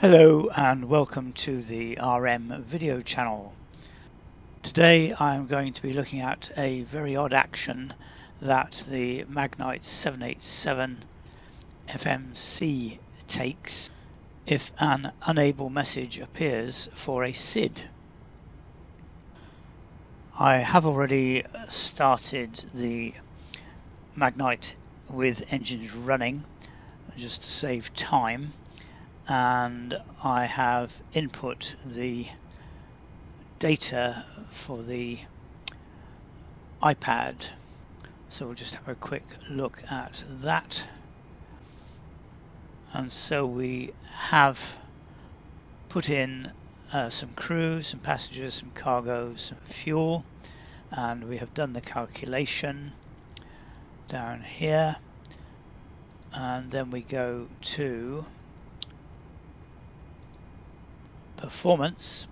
Hello and welcome to the RM video channel. Today I'm going to be looking at a very odd action that the Magknight 787 FMC takes if an unable message appears for a SID. I have already started the Magknight with engines running just to save time, and I have input the data for the iPad, so we'll just have a quick look at that. And so we have put in some crew, some passengers, some cargo, some fuel, and we have done the calculation down here, and then we go to performance,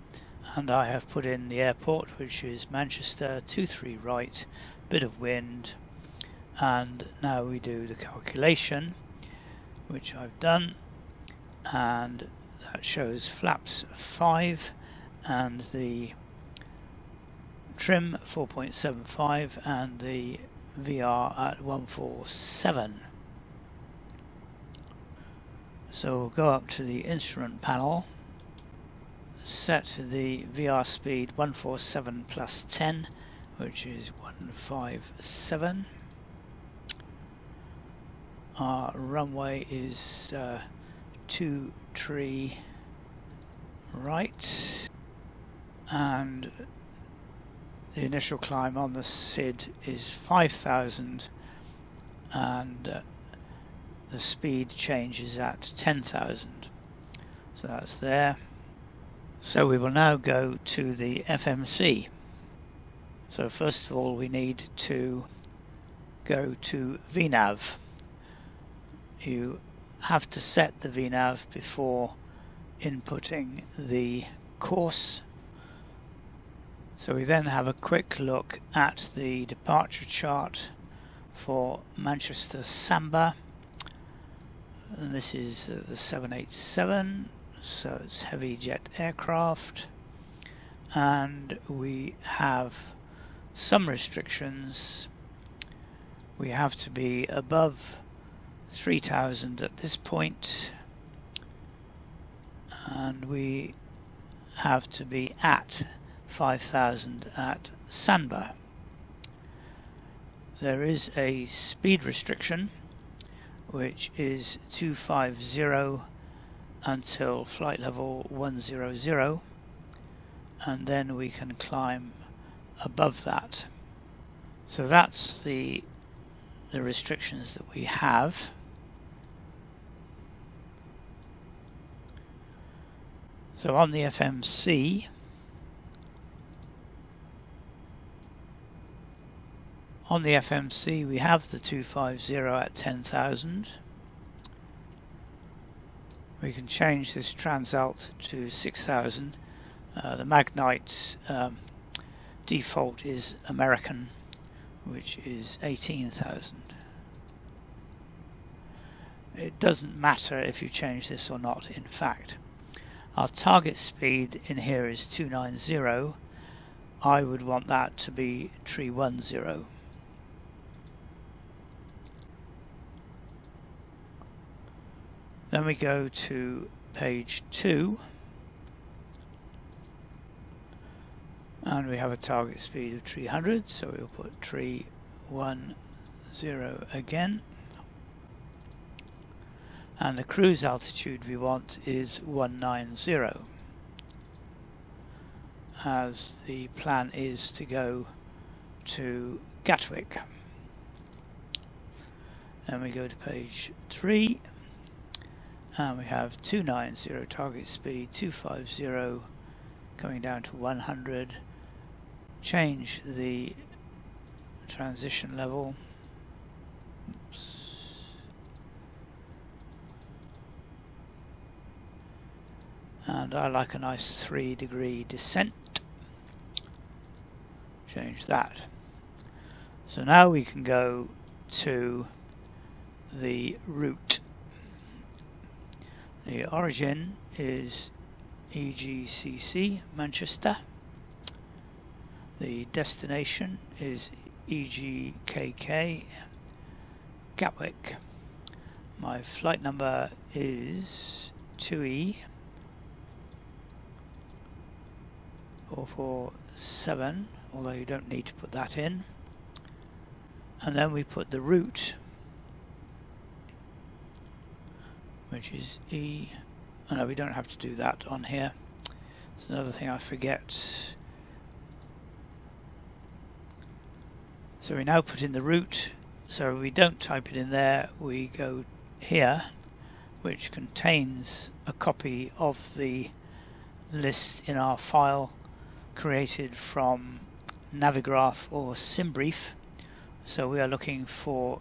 and I have put in the airport, which is Manchester, 23 right, bit of wind, and now we do the calculation, which I've done, and that shows flaps 5 and the trim 4.75 and the VR at 147. So we'll go up to the instrument panel, set the VR speed 147 plus 10, which is 157. Our runway is 23 right, and the initial climb on the SID is 5,000, and the speed changes at 10,000. So that's there. So we will now go to the FMC. So first of all we need to go to VNAV. You have to set the VNAV before inputting the course. So we then have a quick look at the departure chart for Manchester Samba, and this is the 787. So it's heavy jet aircraft, and we have some restrictions. We have to be above 3,000 at this point, and we have to be at 5,000 at Samba. There is a speed restriction which is 250 until flight level 100, and then we can climb above that. So that's the restrictions that we have. So on the FMC, we have the 250 at 10,000. We can change this transalt to 6,000. The Magknight default is American, which is 18,000. It doesn't matter if you change this or not, in fact. Our target speed in here is 290. I would want that to be 310. Then we go to page 2, and we have a target speed of 300, so we'll put 310 again. And the cruise altitude we want is 190, as the plan is to go to Gatwick. Then we go to page 3. And we have 290 target speed, 250 coming down to 100. Change the transition level. Oops. And I like a nice 3-degree descent. Change that. So now we can go to the route. The origin is EGCC Manchester. The destination is EGKK Gatwick. My flight number is 2E 447, although you don't need to put that in. And then we put the route, which is E. Oh no, we don't have to do that on here. It's another thing I forget. So we now put in the route. So we don't type it in there, we go here, which contains a copy of the list in our file created from Navigraph or SimBrief. So we are looking for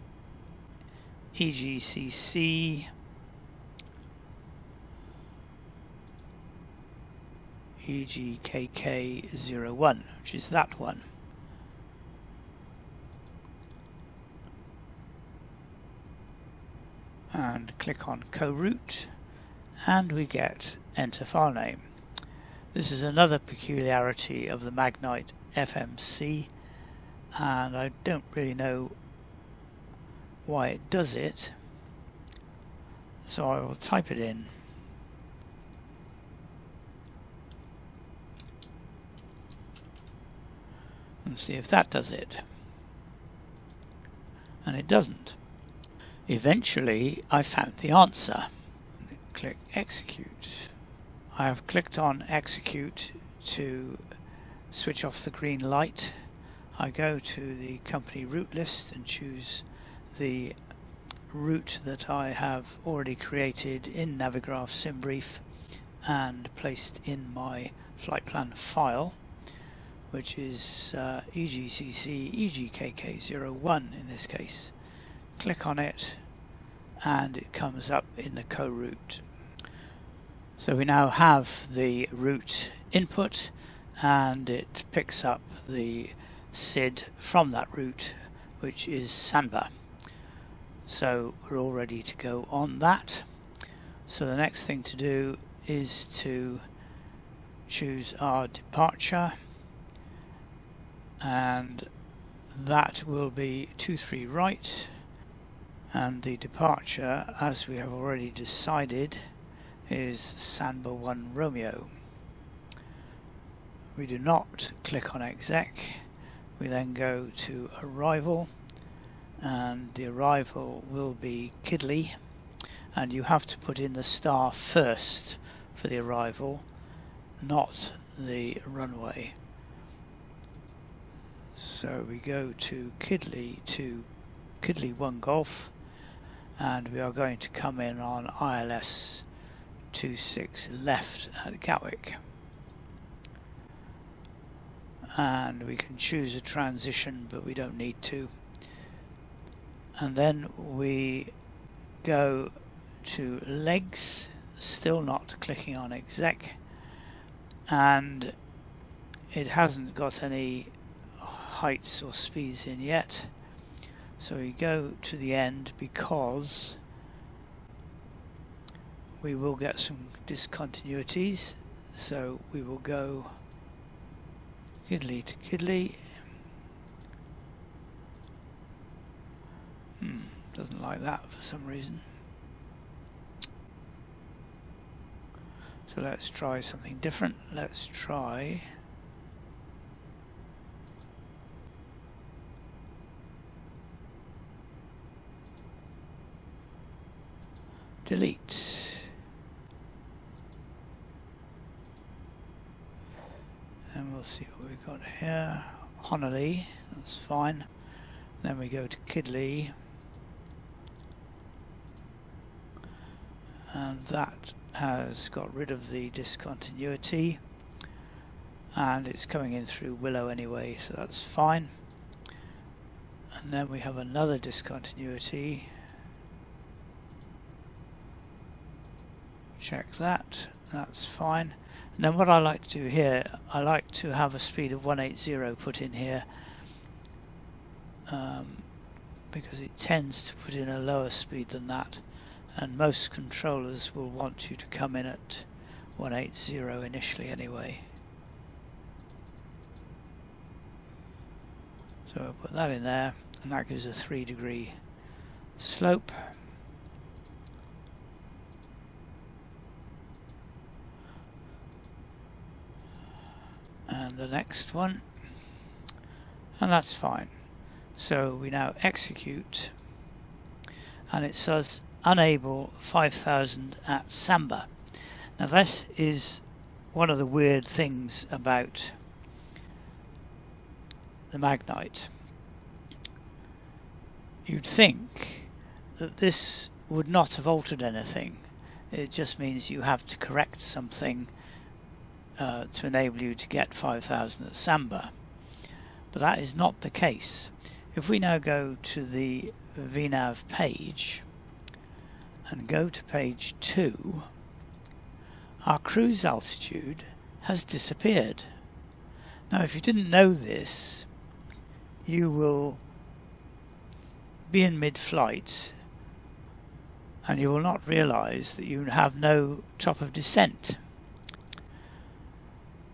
EGCC EGKK01, which is that one. And click on co-route, and we get enter file name. This is another peculiarity of the Magknight FMC, and I don't really know why it does it, so I will type it in. And see if that does it. And it doesn't. Eventually I found the answer. Click execute. I have clicked on execute to switch off the green light. I go to the company route list and choose the route that I have already created in Navigraph SimBrief and placed in my flight plan file, which is EGCC EGKK01 in this case. Click on it and it comes up in the co-route. So we now have the route input and it picks up the SID from that route, which is Sandba. So we're all ready to go on that. So the next thing to do is to choose our departure, and that will be 23 right, and the departure, as we have already decided, is Sandba 1 Romeo. We do not click on exec, we then go to arrival, and the arrival will be Kidley, and you have to put in the star first for the arrival, not the runway. So we go to Kidley 1 Golf, and we are going to come in on ILS 26 left at Gatwick. And we can choose a transition, but we don't need to. And then we go to legs, still not clicking on exec, and it hasn't got any heights or speeds in yet, so we go to the end because we will get some discontinuities. So we will go Kidley to Kidley. Doesn't like that for some reason. So let's try something different. Let's try delete. And we'll see what we've got here. Honolulu, that's fine. Then we go to Kidley, and that has got rid of the discontinuity, and it's coming in through Willow anyway, so that's fine. And then we have another discontinuity. Check that, that's fine. And then what I like to do here, I like to have a speed of 180 put in here, because it tends to put in a lower speed than that, and most controllers will want you to come in at 180 initially anyway. So I'll put that in there, and that gives a 3-degree slope. And the next one, and that's fine. So we now execute, and it says unable 5000 at Samba. Now that is one of the weird things about the Magknight. You'd think that this would not have altered anything. It just means you have to correct something to enable you to get 5000 at Samba. But that is not the case. If we now go to the VNav page and go to page 2, our cruise altitude has disappeared. Now if you didn't know this, you will be in mid-flight and you will not realize that you have no top of descent.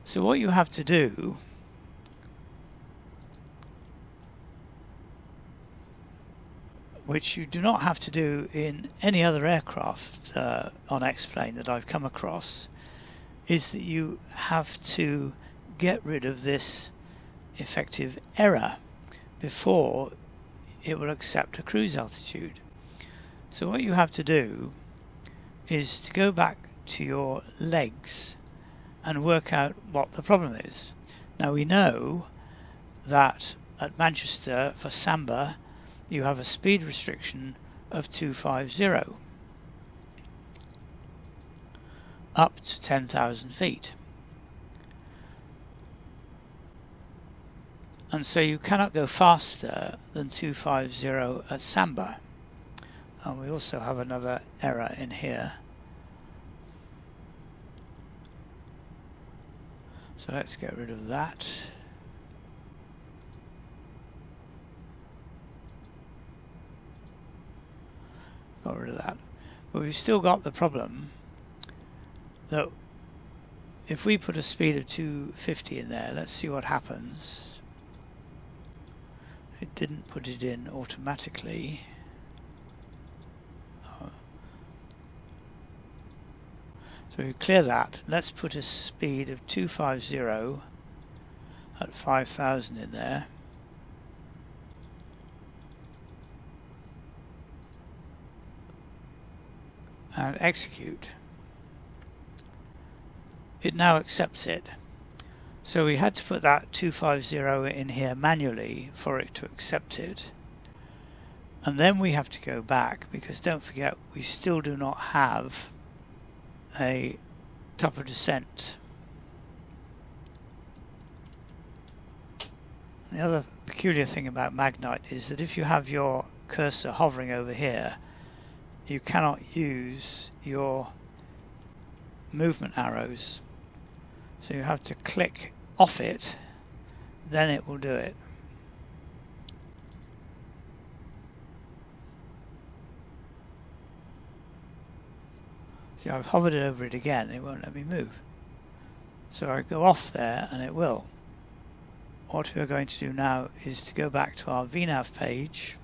So what you have to do which you do not have to do in any other aircraft on X-Plane that I've come across, is that you have to get rid of this effective error before it will accept a cruise altitude. So what you have to do is to go back to your legs and work out what the problem is. Now we know that at Manchester for Samba you have a speed restriction of 250 up to 10,000 feet. And so you cannot go faster than 250 at Samba. And we also have another error in here. So let's get rid of that. Got rid of that. But we've still got the problem that if we put a speed of 250 in there, let's see what happens. It didn't put it in automatically. So we clear that. Let's put a speed of 250 at 5000 in there. And execute. It now accepts it. So we had to put that 250 in here manually for it to accept it. And then we have to go back, because don't forget we still do not have a top of descent. The other peculiar thing about Magknight is that if you have your cursor hovering over here, you cannot use your movement arrows. So you have to click off it, then it will do it. See, I've hovered over it again, it won't let me move. So I go off there and it will. What we're going to do now is to go back to our VNav page,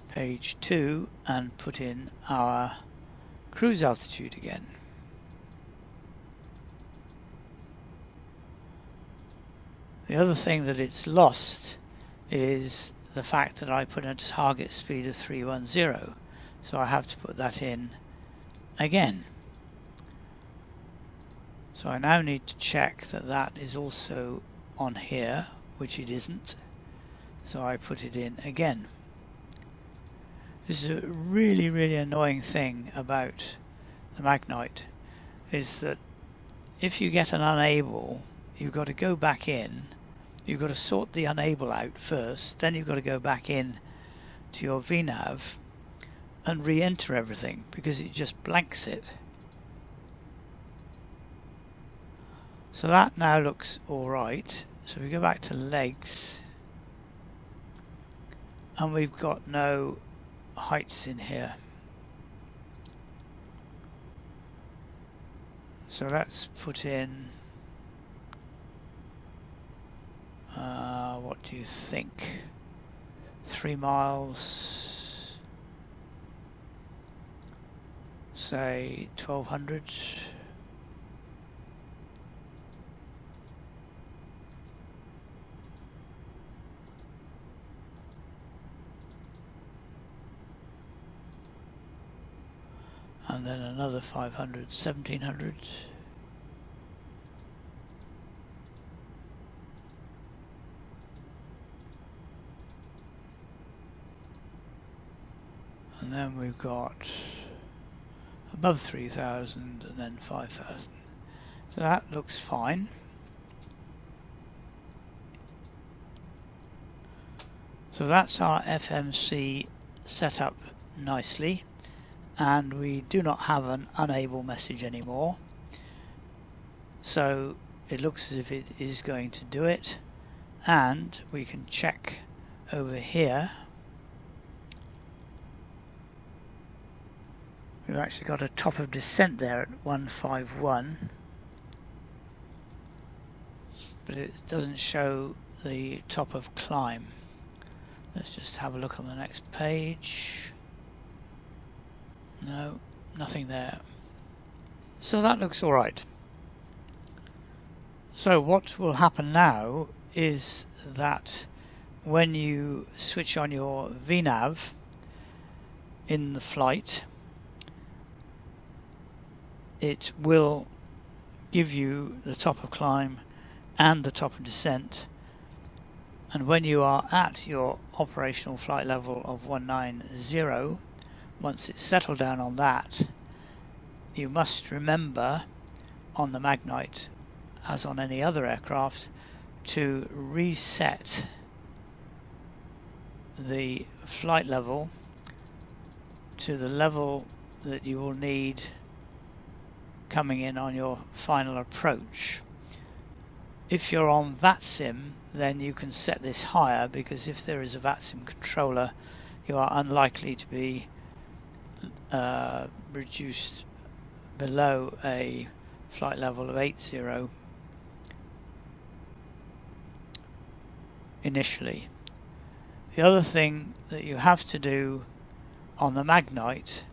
page 2, and put in our cruise altitude again. The other thing that it's lost is the fact that I put a target speed of 310, so I have to put that in again. So I now need to check that that is also on here, which it isn't, so I put it in again. This is a really annoying thing about the Magknight, is that if you get an unable, you've got to go back in, you've got to sort the unable out first, then you've got to go back in to your VNav and re-enter everything, because it just blanks it. So that now looks alright. So we go back to legs and we've got no heights in here. So let's put in, what do you think? 3 miles, say 1200. And then another 500, 1700. And then we've got above 3,000 and then 5,000. So that looks fine. So that's our FMC set up nicely. And we do not have an unable message anymore, so it looks as if it is going to do it. And we can check over here. We've actually got a top of descent there at 151, but it doesn't show the top of climb. Let's just have a look on the next page. No, nothing there. So that looks alright. So what will happen now is that when you switch on your VNav in the flight, it will give you the top of climb and the top of descent, and when you are at your operational flight level of 190, once it's settled down on that, you must remember on the Magknight, as on any other aircraft, to reset the flight level to the level that you will need coming in on your final approach. If you're on flightsim, then you can set this higher, because if there is a flightsim controller, you are unlikely to be reduced below a flight level of 80 initially. The other thing that you have to do on the Magknight,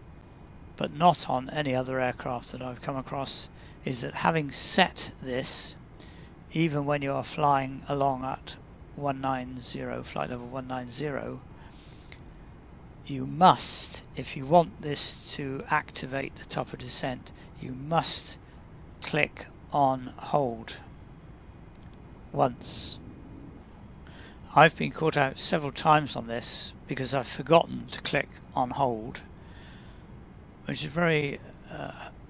but not on any other aircraft that I've come across, is that having set this, even when you are flying along at 190, flight level 190, you must, if you want this to activate the top of descent, you must click on hold once. I've been caught out several times on this because I've forgotten to click on hold, which is a very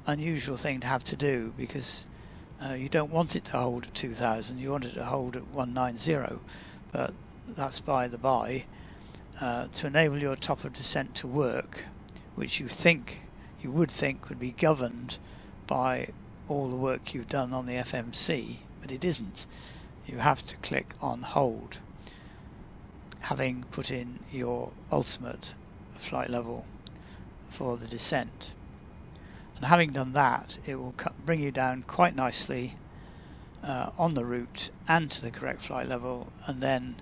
unusual thing to have to do, because you don't want it to hold at 2000, you want it to hold at 190, but that's by the by. To enable your top of descent to work, which you would think would be governed by all the work you've done on the FMC, but it isn't. You have to click on hold, having put in your ultimate flight level for the descent. And having done that, it will bring you down quite nicely on the route and to the correct flight level, and then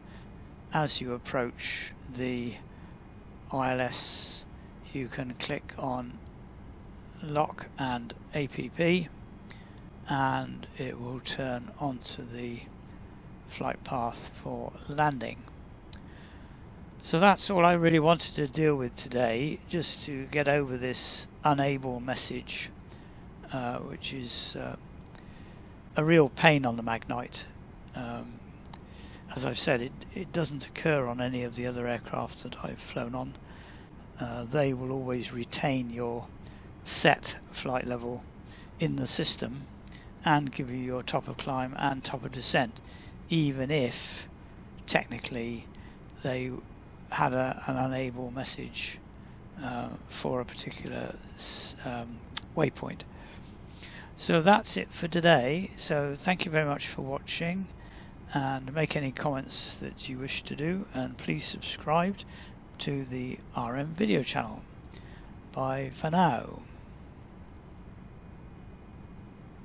as you approach the ILS, you can click on lock and APP, and it will turn onto the flight path for landing. So that's all I really wanted to deal with today, just to get over this unable message, which is a real pain on the Magknight. As I've said, it doesn't occur on any of the other aircraft that I've flown on. They will always retain your set flight level in the system and give you your top of climb and top of descent, even if technically they had an unable message for a particular waypoint. So that's it for today. So thank you very much for watching, and make any comments that you wish to do, and please subscribe to the RM video channel. Bye for now.